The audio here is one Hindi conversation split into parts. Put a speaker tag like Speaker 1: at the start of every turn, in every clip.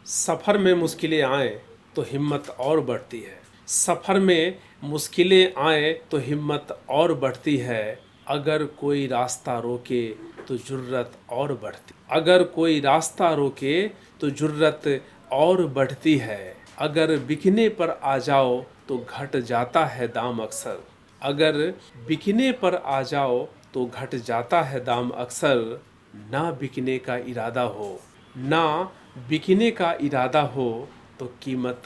Speaker 1: सफ़र में मुश्किलें आए तो हिम्मत और बढ़ती है। सफ़र में मुश्किलें आए तो हिम्मत और बढ़ती है। अगर कोई रास्ता रोके तो जुर्रत और बढ़ती। अगर कोई रास्ता रोके तो जुर्रत और बढ़ती है। अगर बिकने पर आ जाओ तो घट जाता है दाम अक्सर। अगर बिकने पर आ जाओ तो घट जाता है दाम अक्सर। ना बिकने का इरादा हो, ना बिकने का इरादा हो तो कीमत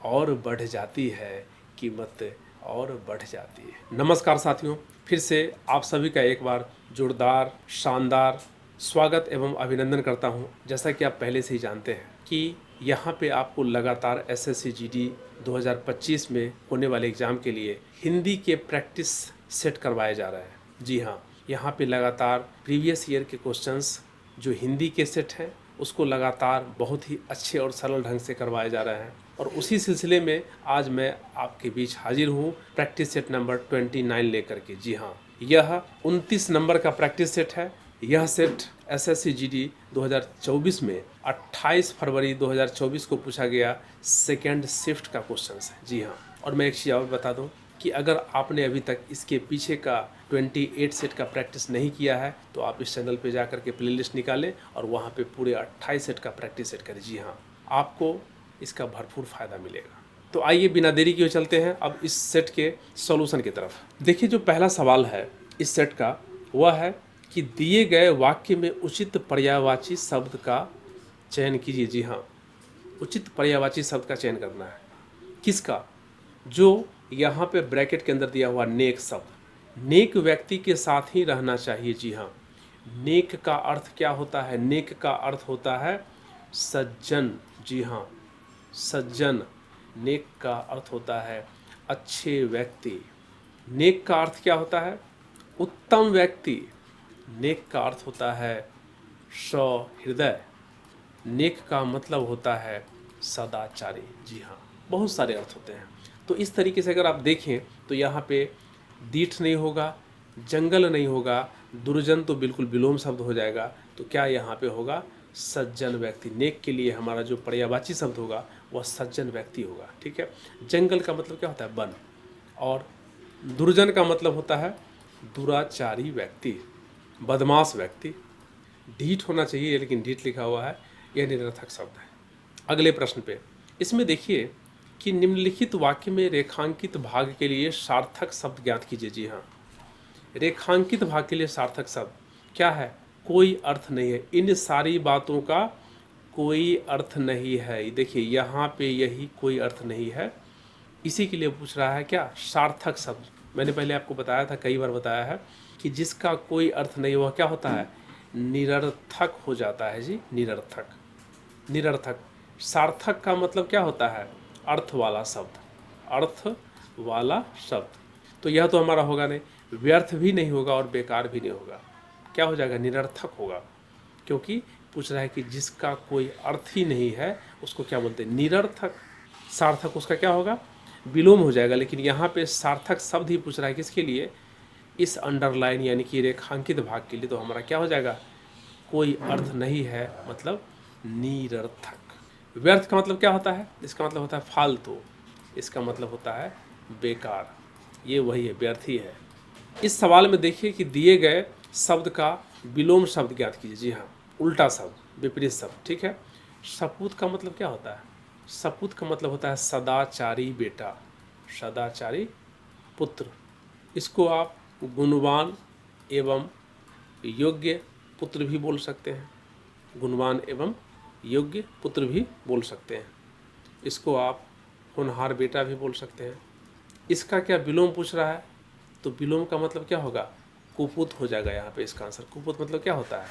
Speaker 1: और बढ़ जाती है, कीमत और बढ़ जाती है। नमस्कार साथियों, फिर से आप सभी का एक बार जोरदार शानदार स्वागत एवं अभिनंदन करता हूं। जैसा कि आप पहले से ही जानते हैं कि यहाँ पे आपको लगातार एसएससी जीडी 2025 में होने वाले एग्ज़ाम के लिए हिंदी के प्रैक्टिस सेट करवाए जा रहे हैं। जी हाँ, यहाँ पे लगातार प्रीवियस ईयर के क्वेश्चंस जो हिंदी के सेट हैं उसको लगातार बहुत ही अच्छे और सरल ढंग से करवाए जा रहे हैं। और उसी सिलसिले में आज मैं आपके बीच हाजिर हूँ प्रैक्टिस सेट नंबर 29 लेकर के। जी हाँ, यह 29 नंबर का प्रैक्टिस सेट है। यह सेट एसएससी जीडी 2024 में 28 फरवरी 2024 को पूछा गया सेकेंड शिफ्ट का क्वेश्चन है। जी हाँ, और मैं एक चीज़ और बता दूं कि अगर आपने अभी तक इसके पीछे का 28 सेट का प्रैक्टिस नहीं किया है तो आप इस चैनल पे जा करके प्लेलिस्ट निकालें और वहाँ पे पूरे 28 सेट का प्रैक्टिस सेट करें। जी हाँ, आपको इसका भरपूर फ़ायदा मिलेगा। तो आइए बिना देरी किए चलते हैं अब इस सेट के सॉल्यूशन की तरफ। देखिए, जो पहला सवाल है इस सेट का वह है कि दिए गए वाक्य में उचित पर्यायवाची शब्द का चयन कीजिए। जी हाँ, उचित पर्यायवाची शब्द का चयन करना है। किसका? जो यहाँ पे ब्रैकेट के अंदर दिया हुआ नेक शब्द। नेक व्यक्ति के साथ ही रहना चाहिए। जी हाँ, नेक का अर्थ क्या होता है? नेक का अर्थ होता है सज्जन। जी हाँ, सज्जन। नेक का अर्थ होता है अच्छे व्यक्ति। नेक का अर्थ क्या होता है? उत्तम व्यक्ति। नेक का अर्थ होता है सहृदय। नेक का मतलब होता है सदाचारी। जी हाँ, बहुत सारे अर्थ होते हैं। तो इस तरीके से अगर आप देखें तो यहाँ पे दीठ नहीं होगा, जंगल नहीं होगा, दुर्जन तो बिल्कुल विलोम शब्द हो जाएगा। तो क्या यहाँ पे होगा? सज्जन व्यक्ति। नेक के लिए हमारा जो पर्यायवाची शब्द होगा वह सज्जन व्यक्ति होगा। ठीक है। जंगल का मतलब क्या होता है? वन। और दुर्जन का मतलब होता है दुराचारी व्यक्ति, बदमाश व्यक्ति। ढीठ होना चाहिए लेकिन ढीठ लिखा हुआ है, यह निरर्थक शब्द है। अगले प्रश्न पे इसमें देखिए कि निम्नलिखित वाक्य में रेखांकित भाग के लिए सार्थक शब्द ज्ञात कीजिए। जी हाँ, रेखांकित भाग के लिए सार्थक शब्द क्या है? कोई अर्थ नहीं है। इन सारी बातों का कोई अर्थ नहीं है। देखिए यहाँ पे यही कोई अर्थ नहीं है, इसी के लिए पूछ रहा है क्या? सार्थक शब्द। मैंने पहले आपको बताया था, कई बार बताया है कि जिसका कोई अर्थ नहीं वह क्या होता है? निरर्थक हो जाता है। जी, निरर्थक। निरर्थक। सार्थक का मतलब क्या होता है? अर्थ वाला शब्द। अर्थ वाला शब्द। तो यह तो हमारा होगा नहीं, व्यर्थ भी नहीं होगा और बेकार भी नहीं होगा। क्या हो जाएगा? निरर्थक होगा। क्योंकि पूछ रहा है कि जिसका कोई अर्थ ही नहीं है उसको क्या बोलते हैं? निरर्थक। सार्थक उसका क्या होगा? विलोम हो जाएगा। लेकिन यहाँ पे सार्थक शब्द ही पूछ रहा है किसके लिए? इस अंडरलाइन यानी कि रेखांकित भाग के लिए। तो हमारा क्या हो जाएगा? कोई अर्थ नहीं है मतलब निरर्थक। व्यर्थ का मतलब क्या होता है? इसका मतलब होता है फालतू। इसका मतलब होता है बेकार। ये वही है, व्यर्थ ही है। इस सवाल में देखिए कि दिए गए शब्द का विलोम शब्द ज्ञात कीजिए। जी हाँ, उल्टा शब्द, विपरीत शब्द। ठीक है। सपूत का मतलब क्या होता है? सपूत का मतलब होता है सदाचारी बेटा, सदाचारी पुत्र। इसको आप गुणवान एवं योग्य पुत्र भी बोल सकते हैं। गुणवान एवं योग्य पुत्र भी बोल सकते हैं। इसको आप होनहार बेटा भी बोल सकते हैं। इसका क्या विलोम पूछ रहा है? तो विलोम का मतलब क्या होगा? कुपुत हो जाएगा यहाँ पे इसका आंसर। कुपुत मतलब क्या होता है?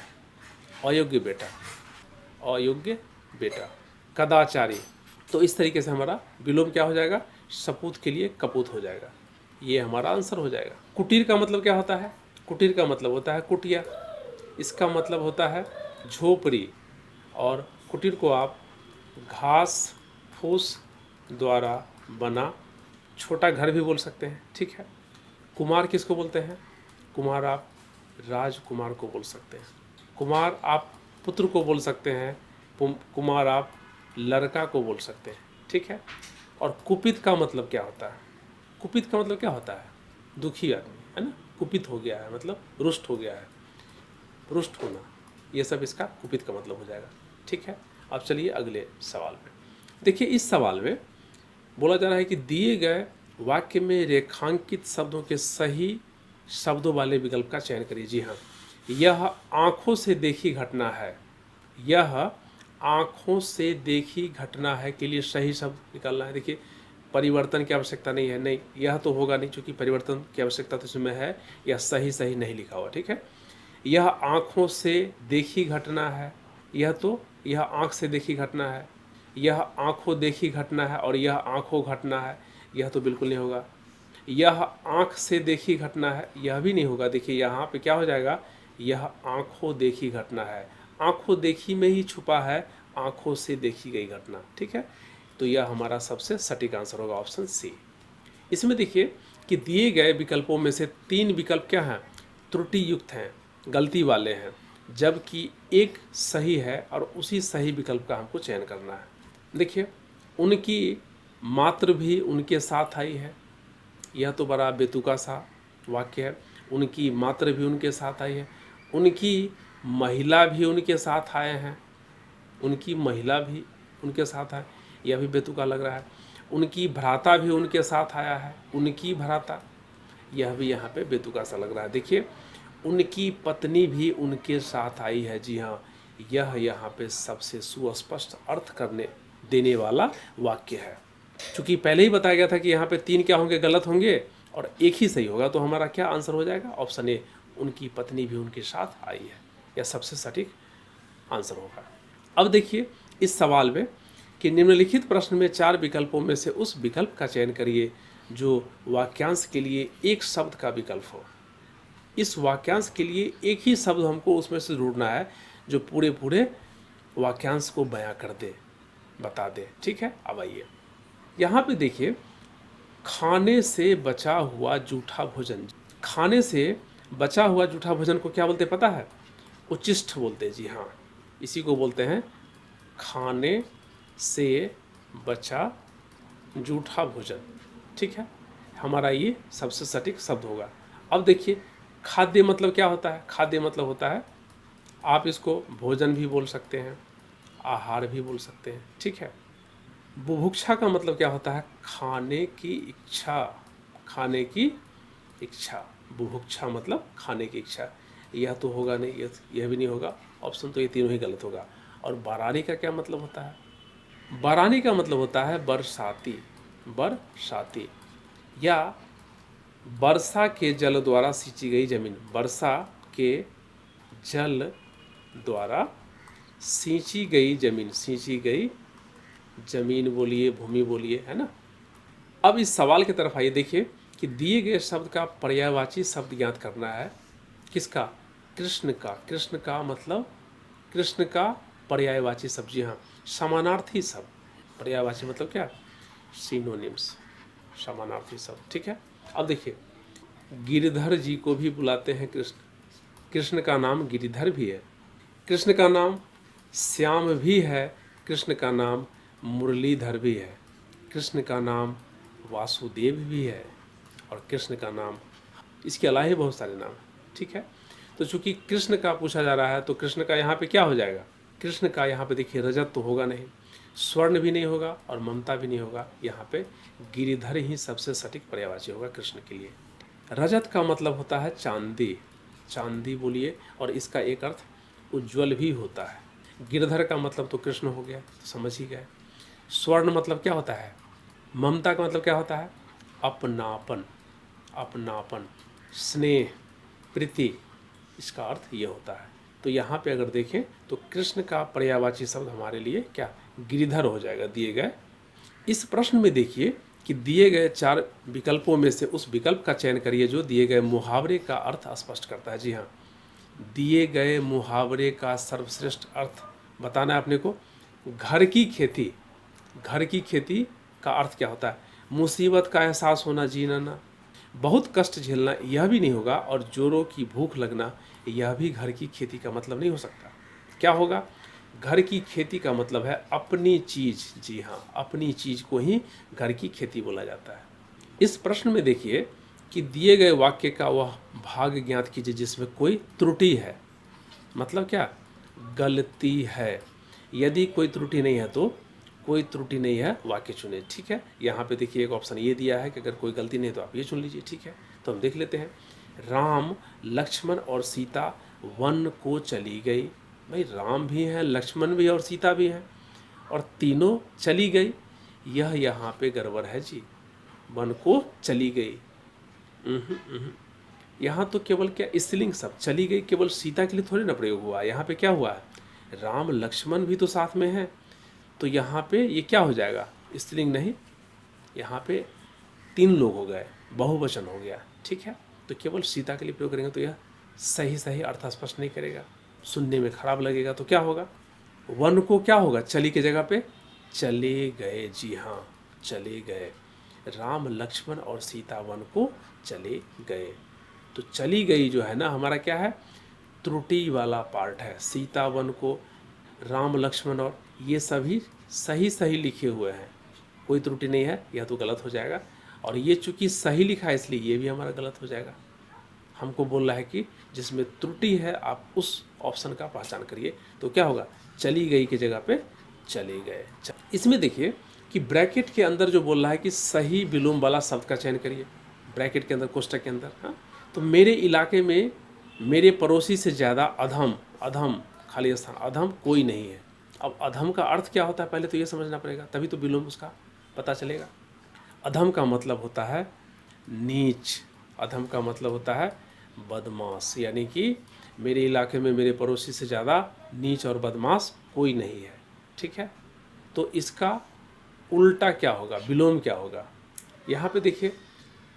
Speaker 1: अयोग्य बेटा, अयोग्य बेटा। कदाचारी। तो इस तरीके से हमारा विलोम क्या हो जाएगा? सपूत के लिए कपूत हो जाएगा। ये हमारा आंसर हो जाएगा। कुटीर का मतलब क्या होता है? कुटीर का मतलब होता है कुटिया। इसका मतलब होता है झोपड़ी। और कुटीर को आप घास फूस द्वारा बना छोटा घर भी बोल सकते हैं। ठीक है। कुमार किसको बोलते हैं? कुमार आप राजकुमार को बोल सकते हैं। कुमार आप पुत्र को बोल सकते हैं। कुमार आप लड़का को बोल सकते हैं, ठीक है। और कुपित का मतलब क्या होता है? कुपित का मतलब क्या होता है? दुखी आदमी, है ना, कुपित हो गया है मतलब रुष्ट हो गया है, रुष्ट होना, ये सब इसका कुपित का मतलब हो जाएगा, ठीक है। अब चलिए अगले सवाल में। देखिए इस सवाल में बोला जा रहा है कि दिए गए वाक्य में रेखांकित शब्दों के सही शब्दों वाले विकल्प का चयन करिए। जी हाँ, यह आँखों से देखी घटना है, यह आँखों से देखी घटना है के लिए सही शब्द निकालना है। देखिए परिवर्तन की आवश्यकता नहीं है, नहीं यह तो होगा नहीं, क्योंकि परिवर्तन की आवश्यकता तो इसमें है, यह सही नहीं लिखा हुआ, ठीक है। यह आँखों से देखी घटना है, यह आँख से देखी घटना है, यह आँखों देखी घटना है और यह आँखों घटना है, यह तो बिल्कुल नहीं होगा। यह आँख से देखी घटना है, यह भी नहीं होगा। देखिए यहाँ पे क्या हो जाएगा, यह आँखों देखी घटना है, आँखों देखी में ही छुपा है आँखों से देखी गई घटना, ठीक है। तो यह हमारा सबसे सटीक आंसर होगा ऑप्शन सी। इसमें देखिए कि दिए गए विकल्पों में से 3 विकल्प क्या हैं, त्रुटि युक्त हैं, गलती वाले हैं, जबकि एक सही है और उसी सही विकल्प का हमको चयन करना है। देखिए उनकी मात्र भी उनके साथ आई है, यह तो बड़ा बेतुका सा वाक्य है। उनकी मात्र भी उनके साथ आई है, उनकी महिला भी उनके साथ आए हैं, उनकी महिला भी उनके साथ है, यह भी बेतुका लग रहा है। उनकी भ्राता भी उनके साथ आया है, उनकी भ्राता, यह भी यहाँ पे बेतुका सा लग रहा है। देखिए उनकी पत्नी भी उनके साथ आई है, जी हाँ, यह यहाँ पे सबसे सुस्पष्ट अर्थ करने देने वाला वाक्य है। चूँकि पहले ही बताया गया था कि यहाँ पे 3 क्या होंगे, गलत होंगे और एक ही सही होगा, तो हमारा क्या आंसर हो जाएगा, ऑप्शन ए, उनकी पत्नी भी उनके साथ आई है, यह सबसे सटीक आंसर होगा। अब देखिए इस सवाल में कि निम्नलिखित प्रश्न में 4 विकल्पों में से उस विकल्प का चयन करिए जो वाक्यांश के लिए एक शब्द का विकल्प हो। इस वाक्यांश के लिए एक ही शब्द हमको उसमें से ढूंढना है जो पूरे वाक्यांश को बयां कर दे, बता दे, ठीक है। अब आइए यहाँ पे देखिए, खाने से बचा हुआ जूठा भोजन, खाने से बचा हुआ जूठा भोजन को क्या बोलते पता है, उच्छिष्ट बोलते हैं, जी हाँ, इसी को बोलते हैं खाने से बचा जूठा भोजन, ठीक है। हमारा ये सबसे सटीक शब्द होगा। अब देखिए खाद्य मतलब क्या होता है, खाद्य मतलब होता है, आप इसको भोजन भी बोल सकते हैं, आहार भी बोल सकते हैं, ठीक है। बुभुक्षा का मतलब क्या होता है, खाने की इच्छा, खाने की इच्छा, बुभुक्षा मतलब खाने की इच्छा, यह तो होगा नहीं, यह भी नहीं होगा, ऑप्शन तो ये तीनों ही गलत होगा। और बरानी का क्या मतलब होता है, बरानी का मतलब होता है बरसाती, बरसाती, या वर्षा के जल द्वारा सींची गई जमीन, वर्षा के जल द्वारा सींची गई जमीन, सींची गई जमीन बोलिए, भूमि बोलिए, है ना। अब इस सवाल की तरफ आइए, देखिए कि दिए गए शब्द का पर्यायवाची शब्द ज्ञात करना है, किसका, कृष्ण का, कृष्ण का मतलब कृष्ण का पर्यायवाची शब्द, जी हाँ, समानार्थी शब्द, पर्यायवाची मतलब क्या, सिनोनिम्स, समानार्थी शब्द, ठीक है। अब देखिए गिरिधर जी को भी बुलाते हैं कृष्ण, कृष्ण का नाम गिरिधर भी है, कृष्ण का नाम श्याम भी है, कृष्ण का नाम मुरलीधर भी है, कृष्ण का नाम वासुदेव भी है और कृष्ण का नाम, इसके अलावा ही बहुत सारे नाम हैं, ठीक है। तो चूंकि कृष्ण का पूछा जा रहा है तो कृष्ण का यहाँ पे क्या हो जाएगा, कृष्ण का यहाँ पे देखिए रजत तो होगा नहीं, स्वर्ण भी नहीं होगा और ममता भी नहीं होगा, यहाँ पे गिरिधर ही सबसे सटीक पर्यायवाची होगा कृष्ण के लिए। रजत का मतलब होता है चांदी, चांदी बोलिए, और इसका एक अर्थ उज्ज्वल भी होता है। गिरधर का मतलब तो कृष्ण हो गया, तो समझ ही गए। स्वर्ण मतलब क्या होता है, ममता का मतलब क्या होता है, अपनापन, अपनापन, स्नेह, प्रीति, इसका अर्थ ये होता है। तो यहाँ पे अगर देखें तो कृष्ण का पर्यायवाची शब्द हमारे लिए क्या, गिरिधर हो जाएगा दिए गए। इस प्रश्न में देखिए कि दिए गए 4 विकल्पों में से उस विकल्प का चयन करिए जो दिए गए मुहावरे का अर्थ स्पष्ट करता है। जी हाँ, दिए गए मुहावरे का सर्वश्रेष्ठ अर्थ बताना है अपने को। घर की खेती, घर की खेती का अर्थ क्या होता है, मुसीबत का एहसास होना, जीना ना, बहुत कष्ट झेलना, यह भी नहीं होगा, और जोरों की भूख लगना, यह भी घर की खेती का मतलब नहीं हो सकता। क्या होगा, घर की खेती का मतलब है अपनी चीज़। जी हाँ, अपनी चीज़ को ही घर की खेती बोला जाता है। इस प्रश्न में देखिए कि दिए गए वाक्य का वह भाग ज्ञात कीजिए जिसमें कोई त्रुटि है। मतलब क्या? गलती है। यदि कोई त्रुटि नहीं है तो कोई त्रुटि नहीं है वाक्य चुने। ठीक है, यहाँ पे देखिए एक ऑप्शन ये दिया है कि अगर कोई गलती नहीं है तो आप ये चुन लीजिए। ठीक है, तो हम देख लेते हैं। राम, लक्ष्मण और सीता वन को चली गई। भाई राम भी हैं, लक्ष्मण भी और सीता भी हैं, और तीनों चली गई। यह यहाँ पे गड़बड़ है जी। वन को चली गई, यहाँ तो केवल क्या स्त्रीलिंग शब्द चली गई, केवल सीता के लिए थोड़ी ना प्रयोग हुआ। यहाँ पे क्या हुआ है, राम लक्ष्मण भी तो साथ में हैं, तो यहाँ पे ये क्या हो जाएगा, स्त्रीलिंग नहीं, यहाँ पे 3 लोग हो गए, बहुवचन हो गया। ठीक है, तो केवल सीता के लिए प्रयोग करेंगे तो यह सही अर्थ स्पष्ट नहीं करेगा, सुनने में खराब लगेगा। तो क्या होगा, वन को क्या होगा, चली की जगह पे चले गए। जी हाँ, चले गए। राम लक्ष्मण और सीता वन को चले गए। तो चली गई जो है ना हमारा क्या है, त्रुटि वाला पार्ट है। सीता वन को, राम लक्ष्मण और ये सभी सही लिखे हुए हैं, कोई त्रुटि नहीं है, यह तो गलत हो जाएगा। और ये चूंकि सही लिखा है इसलिए ये भी हमारा गलत हो जाएगा। हमको बोल रहा है कि जिसमें त्रुटि है आप उस ऑप्शन का पहचान करिए। तो क्या होगा, चली गई की जगह पे चले गए। इसमें देखिए कि ब्रैकेट के अंदर जो बोल रहा है कि सही विलोम वाला शब्द का चयन करिए, ब्रैकेट के अंदर, कोष्टक के अंदर। हाँ, तो मेरे इलाके में मेरे पड़ोसी से ज़्यादा अधम, अधम खाली स्थान, अधम कोई नहीं है। अब अधम का अर्थ क्या होता है पहले तो ये समझना पड़ेगा, तभी तो विलोम उसका पता चलेगा। अधम का मतलब होता है नीच, अधम का मतलब होता है बदमाश, यानी कि मेरे इलाके में मेरे पड़ोसी से ज़्यादा नीच और बदमाश कोई नहीं है। ठीक है, तो इसका उल्टा क्या होगा, विलोम क्या होगा। यहाँ पे देखिए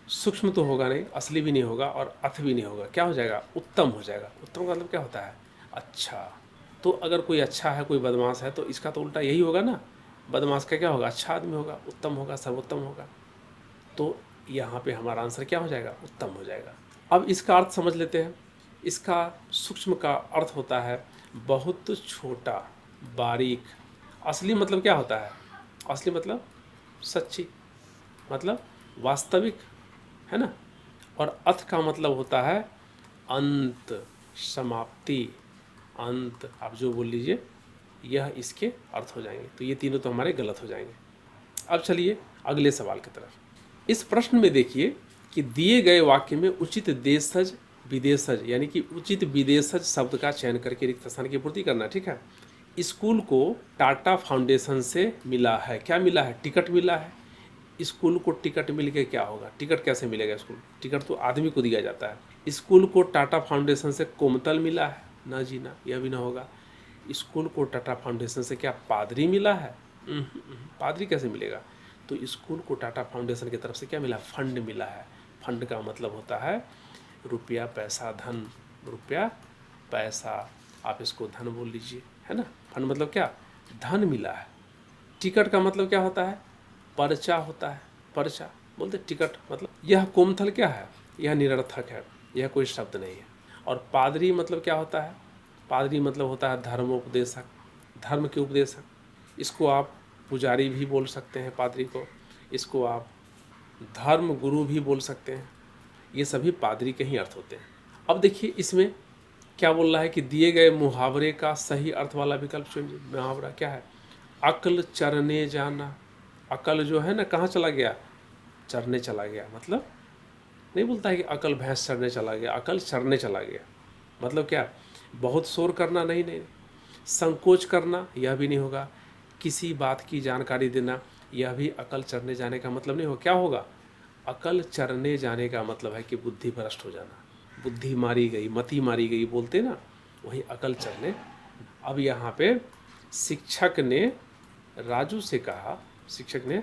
Speaker 1: सूक्ष्म तो होगा नहीं, असली भी नहीं होगा और अथ भी नहीं होगा, क्या हो जाएगा, उत्तम हो जाएगा। उत्तम का मतलब क्या होता है, अच्छा। तो अगर कोई अच्छा है कोई बदमाश है तो इसका तो उल्टा यही होगा ना, बदमाश का क्या होगा, अच्छा आदमी होगा, उत्तम होगा, सर्वोत्तम होगा। तो यहाँ पे हमारा आंसर क्या हो जाएगा, उत्तम हो जाएगा। अब इसका अर्थ समझ लेते हैं। इसका सूक्ष्म का अर्थ होता है बहुत छोटा, बारीक। असली मतलब क्या होता है, असली मतलब सच्ची, मतलब वास्तविक, है ना। और अथ का मतलब होता है अंत, समाप्ति, अंत, आप जो बोल लीजिए यह इसके अर्थ हो जाएंगे। तो ये तीनों तो हमारे गलत हो जाएंगे। अब चलिए अगले सवाल की तरफ। इस प्रश्न में देखिए कि दिए गए वाक्य में उचित देशज विदेशज, यानी कि उचित विदेशज शब्द का चयन करके रिक्त स्थान की पूर्ति करना। ठीक है, स्कूल को टाटा फाउंडेशन से मिला है, क्या मिला है, टिकट मिला है। स्कूल को टिकट मिल के क्या होगा, टिकट कैसे मिलेगा, स्कूल टिकट तो आदमी को दिया जाता है। स्कूल को टाटा फाउंडेशन से कोमतल मिला है, ना जी ना, यह भी ना होगा। स्कूल को टाटा फाउंडेशन से क्या पादरी मिला है, पादरी कैसे मिलेगा। तो स्कूल को टाटा फाउंडेशन की तरफ से क्या मिला, फंड मिला है। फंड का मतलब होता है रुपया पैसा धन, रुपया पैसा, आप इसको धन बोल लीजिए, है ना। फंड मतलब क्या, धन मिला है। टिकट का मतलब क्या होता है, पर्चा होता है, पर्चा बोलते टिकट। मतलब यह कोमथल क्या है, यह निरर्थक है, यह कोई शब्द नहीं है। और पादरी मतलब क्या होता है, पादरी मतलब होता है धर्मोपदेशक, धर्म के उपदेशक। इसको आप पुजारी भी बोल सकते हैं पादरी को, इसको आप धर्म गुरु भी बोल सकते हैं। ये सभी पादरी के ही अर्थ होते हैं। अब देखिए इसमें क्या बोल रहा है कि दिए गए मुहावरे का सही अर्थ वाला विकल्प चुनिए। मुहावरा क्या है, अकल चरने जाना। अकल जो है ना कहाँ चला गया, चरने चला गया। मतलब नहीं बोलता है कि अकल भैंस चरने चला गया, अकल चरने चला गया। मतलब क्या, बहुत शोर करना, नहीं। संकोच करना, यह भी नहीं होगा। किसी बात की जानकारी देना, यह भी अकल चरने जाने का मतलब नहीं हो। क्या होगा, अकल चरने जाने का मतलब है कि बुद्धि भ्रष्ट हो जाना, बुद्धि मारी गई, मति मारी गई बोलते ना, वही अकल चरने। अब यहाँ पे शिक्षक ने राजू से कहा, शिक्षक ने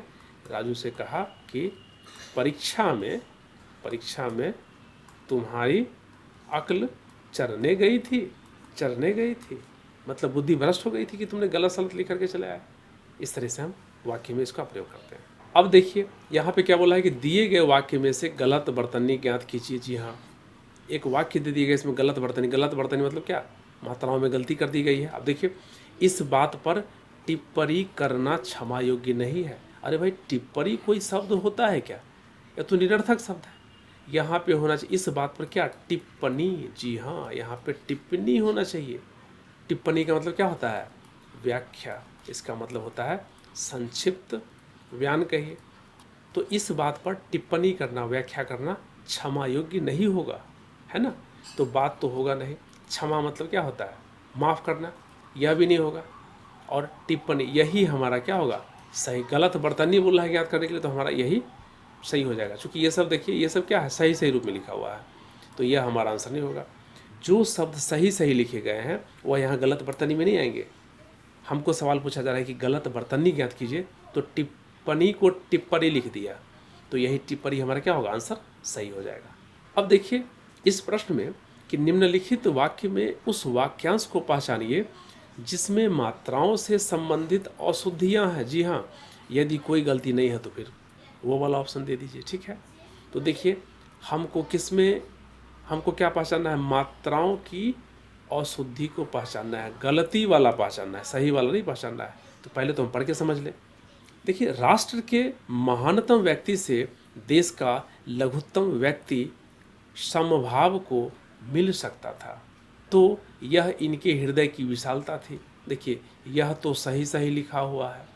Speaker 1: राजू से कहा कि परीक्षा में तुम्हारी अक्ल चरने गई थी, मतलब बुद्धि भ्रष्ट हो गई थी कि तुमने गलत सलत लिख करके चले आए। इस तरह से हम वाक्य में इसका प्रयोग करते हैं। अब देखिए यहाँ पे क्या बोला है कि दिए गए वाक्य में से गलत बर्तनी ज्ञात कीजिए। जी हाँ, एक वाक्य दे दिया गया, इसमें गलत बर्तनी मतलब क्या, मात्राओं में गलती कर दी गई है। अब देखिए इस बात पर टिप्पणी करना क्षमा योग्य नहीं है। अरे भाई, टिप्पणी कोई शब्द होता है क्या? यह तो निरर्थक शब्द है। यहाँ पे होना चाहिए इस बात पर क्या? टिप्पणी। जी हाँ, यहाँ पे टिप्पणी होना चाहिए। टिप्पणी का मतलब क्या होता है? व्याख्या। इसका मतलब होता है संक्षिप्त बयान कहिए। तो इस बात पर टिप्पणी करना, व्याख्या करना क्षमा योग्य नहीं होगा, है ना। तो बात तो होगा नहीं। क्षमा मतलब क्या होता है? माफ़ करना, यह भी नहीं होगा। और टिप्पणी, यही हमारा क्या होगा? सही। गलत बर्तनी बोल रहा है याद करने के लिए, तो हमारा यही सही हो जाएगा। क्योंकि ये सब देखिए, ये सब क्या है? सही सही रूप में लिखा हुआ है, तो यह हमारा आंसर नहीं होगा। जो शब्द सही सही लिखे गए हैं वह यहाँ गलत बर्तनी में नहीं आएंगे। हमको सवाल पूछा जा रहा है कि गलत बर्तनी ज्ञात कीजिए, तो टिप्पणी को टिप्पणी लिख दिया, तो यही टिप्पणी हमारा क्या होगा? आंसर सही हो जाएगा। अब देखिए इस प्रश्न में कि निम्नलिखित वाक्य में उस वाक्यांश को पहचानिए जिसमें मात्राओं से संबंधित अशुद्धियां हैं। जी हाँ, यदि कोई गलती नहीं है तो फिर वो वाला ऑप्शन दे दीजिए, ठीक है। तो देखिए हमको किसमें, हमको क्या पहचानना है? मात्राओं की अशुद्धि को पहचानना है, गलती वाला पहचानना है, सही वाला नहीं पहचानना है। तो पहले तो हम पढ़ के समझ लें। देखिए, राष्ट्र के महानतम व्यक्ति से देश का लघुत्तम व्यक्ति समभाव को मिल सकता था, तो यह इनके हृदय की विशालता थी। देखिए, यह तो सही सही लिखा हुआ है।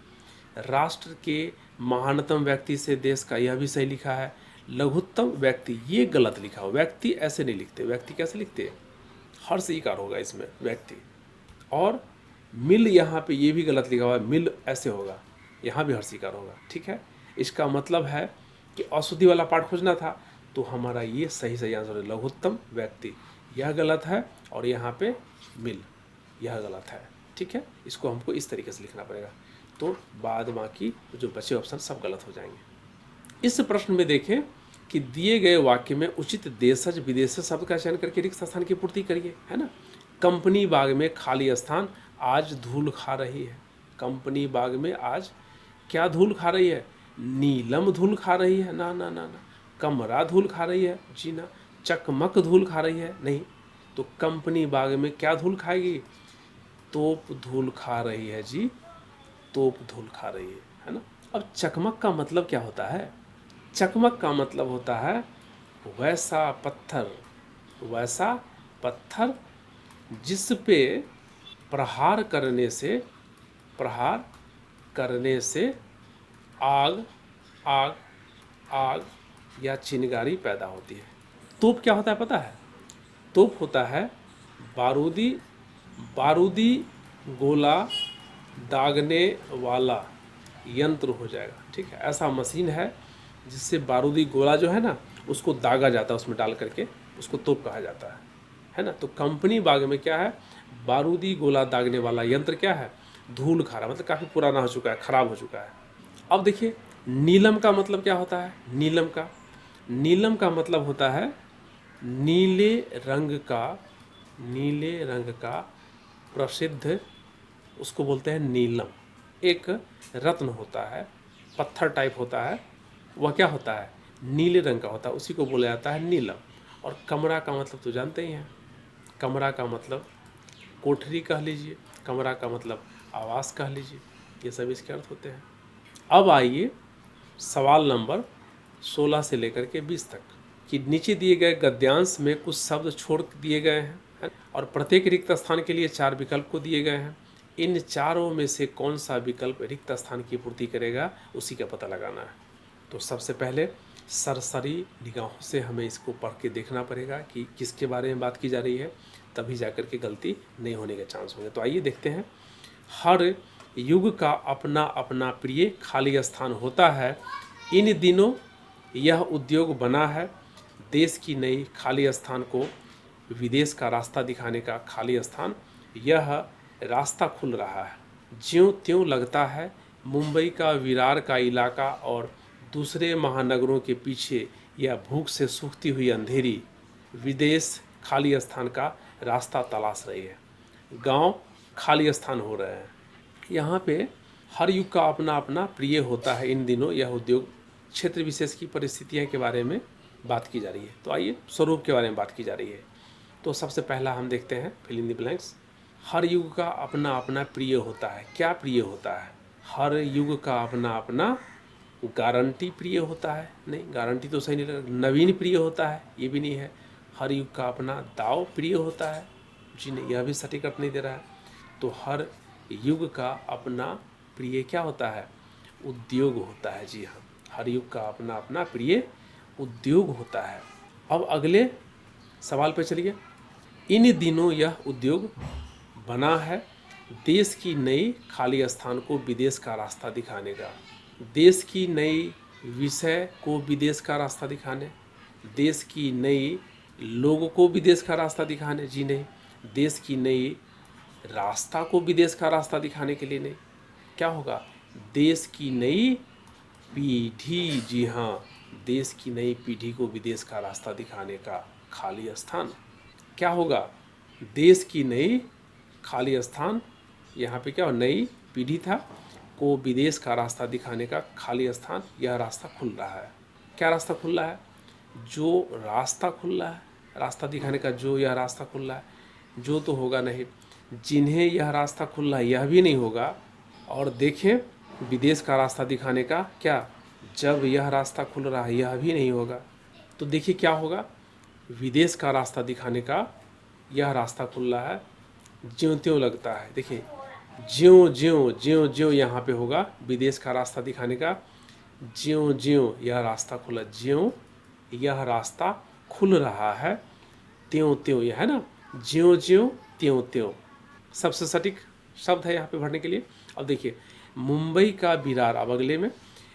Speaker 1: राष्ट्र के महानतम व्यक्ति से देश का, यह भी सही लिखा है। लघुत्तम व्यक्ति, ये गलत लिखा हो। व्यक्ति ऐसे नहीं लिखते। व्यक्ति कैसे लिखते? हर्ष ईकार होगा इसमें, व्यक्ति। और मिल, यहाँ पे ये भी गलत लिखा हुआ है, मिल ऐसे होगा, यहाँ भी हर्ष ईकार होगा, ठीक है। इसका मतलब है कि अशुद्धि वाला पार्ट खोजना था, तो हमारा ये सही सही आंसर है, लघुत्तम व्यक्ति। यह गलत है, और यहाँ पे मिल, यह गलत है, ठीक है। इसको हमको इस तरीके से लिखना पड़ेगा, तो बाद बाकी जो बचे ऑप्शन सब गलत हो जाएंगे। इस प्रश्न में देखें कि दिए गए वाक्य में उचित देशज विदेशज शब्द का चयन करके रिक्त स्थान की पूर्ति करिए, है ना। कंपनी बाग में खाली स्थान आज धूल खा रही है। कंपनी बाग में आज क्या धूल खा रही है? नीलम धूल खा रही है? ना ना ना ना। कमरा धूल खा रही है? जी ना। चकमक धूल खा रही है? नहीं। तो कंपनी बाग में क्या धूल खाएगी? तोप धूल खा रही है जी, तोप धूल खा रही है ना। अब चकमक का मतलब क्या होता है? चकमक का मतलब होता है वैसा पत्थर, वैसा पत्थर जिस पे प्रहार करने से, प्रहार करने से आग आग आग या चिंगारी पैदा होती है। तोप क्या होता है पता है? तोप होता है बारूदी, बारूदी गोला दागने वाला यंत्र हो जाएगा, ठीक है। ऐसा मशीन है जिससे बारूदी गोला जो है ना, उसको दागा जाता है, उसमें डाल करके उसको तोप कहा जाता है ना। तो कंपनी बाग में क्या है? बारूदी गोला दागने वाला यंत्र क्या है? धूल खा रहा, मतलब काफ़ी पुराना हो चुका है, खराब हो चुका है। अब देखिए नीलम का मतलब क्या होता है? नीलम का, नीलम का मतलब होता है नीले रंग का, नीले रंग का प्रसिद्ध, उसको बोलते हैं नीलम। एक रत्न होता है, पत्थर टाइप होता है, वह क्या होता है? नीले रंग का होता है, उसी को बोला जाता है नीलम। और कमरा का मतलब तो जानते ही हैं। कमरा का मतलब कोठरी कह लीजिए, कमरा का मतलब आवास कह लीजिए, ये सब इसके अर्थ होते हैं। अब आइए सवाल नंबर 16 से लेकर के 20 तक कि नीचे दिए गए गद्यांश में कुछ शब्द छोड़ दिए गए हैं और प्रत्येक रिक्त स्थान के लिए 4 विकल्प को दिए गए हैं। इन चारों में से कौन सा विकल्प रिक्त स्थान की पूर्ति करेगा, उसी का पता लगाना है। तो सबसे पहले सरसरी निगाहों से हमें इसको पढ़ के देखना पड़ेगा कि किसके बारे में बात की जा रही है, तभी जाकर के गलती नहीं होने के चांस होंगे। तो आइए देखते हैं। हर युग का अपना अपना प्रिय खाली स्थान होता है। इन दिनों यह उद्योग बना है। देश की नई खाली स्थान को विदेश का रास्ता दिखाने का खाली स्थान, यह रास्ता खुल रहा है। ज्यों त्यों लगता है मुंबई का विरार का इलाका और दूसरे महानगरों के पीछे यह भूख से सूखती हुई अंधेरी विदेश खाली स्थान का रास्ता तलाश रही है। गांव खाली स्थान हो रहे हैं। यहाँ पे हर युग का अपना अपना प्रिय होता है। इन दिनों यह उद्योग, क्षेत्र विशेष की परिस्थितियाँ के बारे में बात की जा रही है। तो आइए स्वरूप के बारे में बात की जा रही है। तो सबसे पहला हम देखते हैं फिल इन द ब्लैंक्स। हर युग का अपना अपना प्रिय होता है। क्या प्रिय होता है? हर युग का अपना अपना गारंटी प्रिय होता है। नहीं, गारंटी तो सही नहीं लग, नवीन प्रिय होता है, ये भी नहीं है। हर युग का अपना दाव प्रिय होता है, जी नहीं, यह भी सटीक अर्थ नहीं दे रहा है। तो हर युग का अपना प्रिय क्या होता है? उद्योग होता है। जी हाँ, हर युग का अपना अपना प्रिय उद्योग होता है। अब अगले सवाल पे चलिए। इन दिनों यह उद्योग बना है देश की नई खाली स्थान को विदेश का रास्ता दिखाने का। देश की नई विषय को विदेश का रास्ता दिखाने, देश की नई लोगों को विदेश का रास्ता दिखाने, जी नहीं, देश की नई रास्ता को विदेश का रास्ता दिखाने के लिए नहीं। क्या होगा? देश की नई पीढ़ी, जी हाँ, देश की नई पीढ़ी को विदेश का रास्ता दिखाने का खाली स्थान। क्या होगा? देश की नई खाली स्थान, यहाँ पे क्या हो, नई पीढ़ी था, को विदेश का रास्ता दिखाने का खाली स्थान, यह रास्ता खुल रहा है। क्या रास्ता खुल रहा है? जो रास्ता खुल रहा है, रास्ता दिखाने का जो यह रास्ता खुल रहा है, जो तो होगा नहीं, जिन्हें यह रास्ता खुल रहा है यह भी नहीं होगा। और देखें, विदेश का रास्ता दिखाने का क्या, जब यह रास्ता खुल रहा है यह भी नहीं होगा। तो देखिए क्या होगा, विदेश का रास्ता दिखाने का यह रास्ता खुल रहा है, ज्यों त्यों लगता है। देखिए, ज्यों ज्यों ज्यों ज्यों यहाँ पे होगा विदेश का रास्ता दिखाने का, ज्यों ज्यों यह रास्ता खुला, ज्यों यह रास्ता खुल रहा है, त्यों त्यों, यह है ना, ज्यों ज्यों त्यों त्यों, सबसे सटीक शब्द है यहाँ पे भरने के लिए। अब देखिए, मुंबई का विरार, अब अगले में,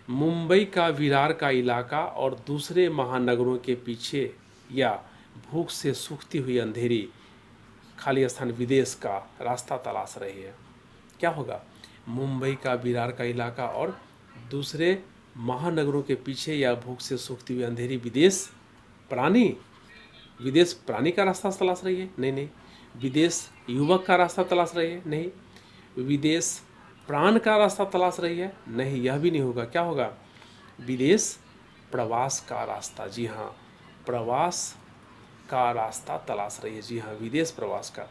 Speaker 1: मुंबई का विरार का इलाका और दूसरे महानगरों के पीछे या भूख से सूखती हुई अंधेरी खाली स्थान विदेश का रास्ता तलाश रही है। क्या होगा? मुंबई का विरार का इलाका और दूसरे महानगरों के पीछे या भूख से सूखती हुई अंधेरी विदेश प्राणी का रास्ता तलाश रही है, नहीं नहीं। विदेश युवक का रास्ता तलाश रही है, नहीं। विदेश प्राण का रास्ता तलाश रही है, नहीं, यह भी नहीं होगा। क्या होगा? विदेश प्रवास का रास्ता, जी हाँ, प्रवास का रास्ता तलाश रही है, जी हाँ, विदेश प्रवास का।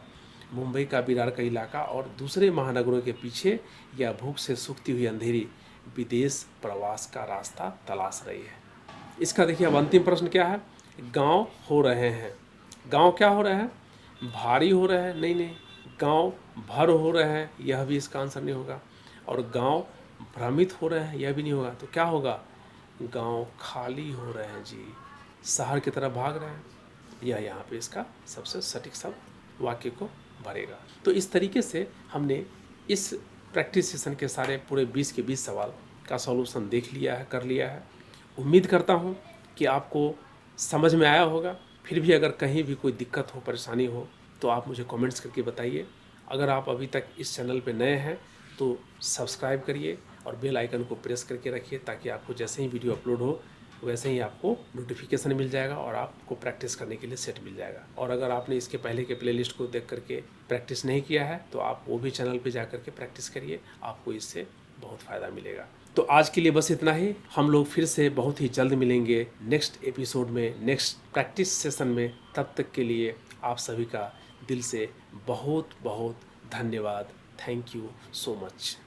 Speaker 1: मुंबई का विरार का इलाका और दूसरे महानगरों के पीछे या भूख से सूखती हुई अंधेरी विदेश प्रवास का रास्ता तलाश रही है। इसका देखिए अब अंतिम प्रश्न क्या है? गांव हो रहे हैं, गांव क्या हो रहे हैं? भारी हो रहे हैं, नहीं नहीं। गांव भर हो रहे हैं, यह भी इसका आंसर नहीं होगा। और गांव भ्रमित हो रहे हैं, यह भी नहीं होगा। तो क्या होगा? गांव खाली हो रहे हैं, जी, शहर की तरफ भाग रहे हैं, यह यहाँ पे इसका सबसे सटीक शब्द वाक्य को भरेगा। तो इस तरीके से हमने इस प्रैक्टिस सेशन के सारे पूरे 20 के 20 सवाल का सॉल्यूशन देख लिया है, कर लिया है। उम्मीद करता हूँ कि आपको समझ में आया होगा। फिर भी अगर कहीं भी कोई दिक्कत हो, परेशानी हो, तो आप मुझे कमेंट्स करके बताइए। अगर आप अभी तक इस चैनल पे नए हैं तो सब्सक्राइब करिए और बेल आइकन को प्रेस करके रखिए, ताकि आपको जैसे ही वीडियो अपलोड हो वैसे ही आपको नोटिफिकेशन मिल जाएगा और आपको प्रैक्टिस करने के लिए सेट मिल जाएगा। और अगर आपने इसके पहले के प्लेलिस्ट को देख करके प्रैक्टिस नहीं किया है तो आप वो भी चैनल पे जा करके प्रैक्टिस करिए, आपको इससे बहुत फ़ायदा मिलेगा। तो आज के लिए बस इतना ही। हम लोग फिर से बहुत ही जल्द मिलेंगे नेक्स्ट एपिसोड में, नेक्स्ट प्रैक्टिस सेशन में। तब तक के लिए आप सभी का दिल से बहुत बहुत धन्यवाद। Thank you so much.